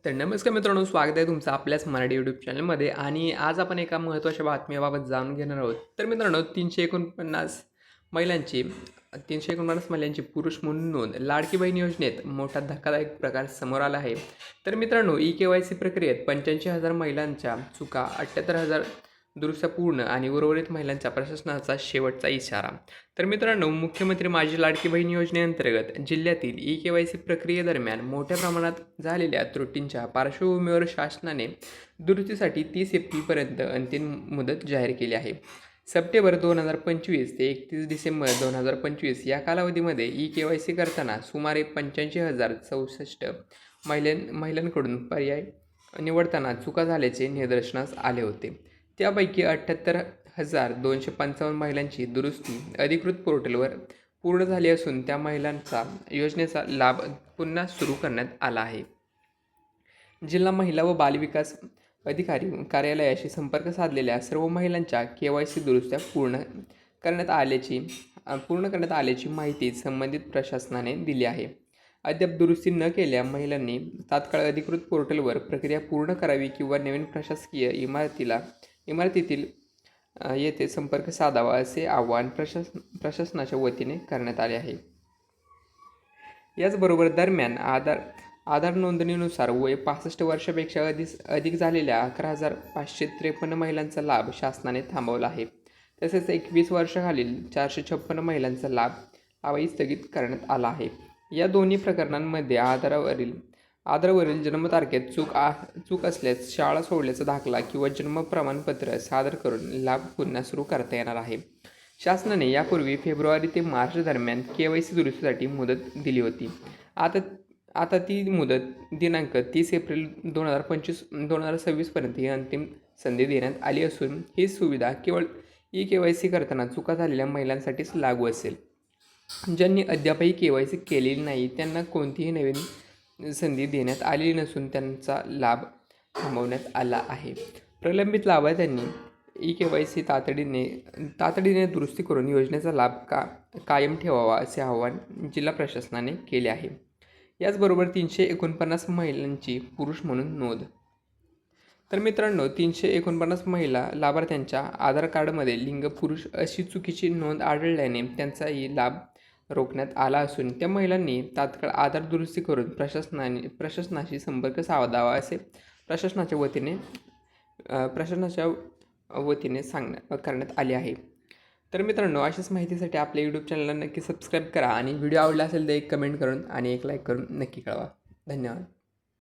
तर नमस्कार मित्रांनो, स्वागत आहे तुमचं आपल्याच मराठी यूट्यूब चॅनलमध्ये. आणि आज आपण एका महत्त्वाच्या बातमीबाबत जाणून घेणार आहोत. तर मित्रांनो, 349 महिलांची पुरुष म्हणून नोंद. लाडकी बहीण योजनेत मोठा धक्कादायक प्रकार समोर आला आहे. तर मित्रांनो, ई-के-वाय-सी प्रक्रियेत 85,000 महिलांच्या चुका, 78,000 दुरुस्त्या पूर्ण आणि उर्वरित महिलांच्या प्रशासनाचा शेवटचा इशारा. तर मित्रांनो, मुख्यमंत्री माझी लाडकी बहीण योजनेअंतर्गत जिल्ह्यातील ई-के-वाय-सी प्रक्रियेदरम्यान मोठ्या प्रमाणात झालेल्या त्रुटींच्या पार्श्वभूमीवर शासनाने दुरुस्तीसाठी 30 एप्रिलपर्यंत अंतिम मुदत जाहीर केली आहे. सप्टेंबर 2025 ते 31 डिसेंबर 2025 या कालावधीमध्ये ई-के-वाय-सी करताना सुमारे 85,064 महिलांकडून पर्याय निवडताना चुका झाल्याचे निदर्शनास आले होते. त्यापैकी 78,255 महिलांची दुरुस्ती अधिकृत पोर्टलवर पूर्ण झाली असून त्या महिलांचा योजनेचा लाभ पुन्हा सुरू करण्यात आला आहे. जिल्हा महिला व बालविकास अधिकारी कार्यालयाशी संपर्क साधलेल्या सर्व महिलांच्या के-वाय-सी दुरुस्त्या पूर्ण करण्यात आल्याची माहिती संबंधित प्रशासनाने दिली आहे. अद्याप दुरुस्ती न केलेल्या महिलांनी तात्काळ अधिकृत पोर्टलवर प्रक्रिया पूर्ण करावी किंवा नवीन प्रशासकीय इमारतीतील येथे संपर्क साधावा, असे आवाहन प्रशासनाच्या वतीने करण्यात आले आहे. याचबरोबर दरम्यान आधार नोंदणीनुसार वय 65 वर्षापेक्षा अधिक झालेल्या 11,553 महिलांचा लाभ शासनाने थांबवला आहे. तसेच 21 वर्षाखालील 456 महिलांचा लाभही स्थगित करण्यात आला आहे. या दोन्ही प्रकरणांमध्ये आधारवरील जन्मतारखेत चूक असल्यास शाळा सोडल्याचा दाखला किंवा जन्म प्रमाणपत्र सादर करून लाभ पुन्हा सुरू करता येणार आहे. शासनाने यापूर्वी फेब्रुवारी ते मार्च दरम्यान के-वाय-सी दुरुस्तीसाठी मुदत दिली होती. आता ती मुदत दिनांक 30 एप्रिल 2026 पर्यंत ही अंतिम संधी देण्यात आली असून ही सुविधा केवळ ई-के-वाय-सी करताना चुका झालेल्या महिलांसाठीच लागू असेल. ज्यांनी अद्यापही के-वाय-सी केलेली नाही त्यांना कोणतीही नवीन संधी देण्यात आलेली नसून त्यांचा लाभ थांबवण्यात आला आहे. प्रलंबित लाभार्थ्यांनी ई-के-वाय-सी तातडीने दुरुस्ती करून योजनेचा लाभ कायम ठेवावा, असे आवाहन जिल्हा प्रशासनाने केले आहे. याचबरोबर 349 महिलांची पुरुष म्हणून नोंद. तर मित्रांनो, 349 महिला लाभार्थ्यांच्या आधार कार्डमध्ये लिंग पुरुष अशी चुकीची नोंद आढळल्याने त्यांचाही लाभ रोखण्यात आला असून त्या महिलांनी तात्काळ आधार दुरुस्ती करून प्रशासनाशी संपर्क साधावा, असे प्रशासनाच्या वतीने करण्यात आले आहे. तर मित्रांनो, अशाच माहितीसाठी आपल्या यूट्यूब चॅनलला नक्की सबस्क्राईब करा आणि व्हिडिओ आवडला असेल तर एक कमेंट करून आणि एक लाईक करून नक्की कळवा. धन्यवाद.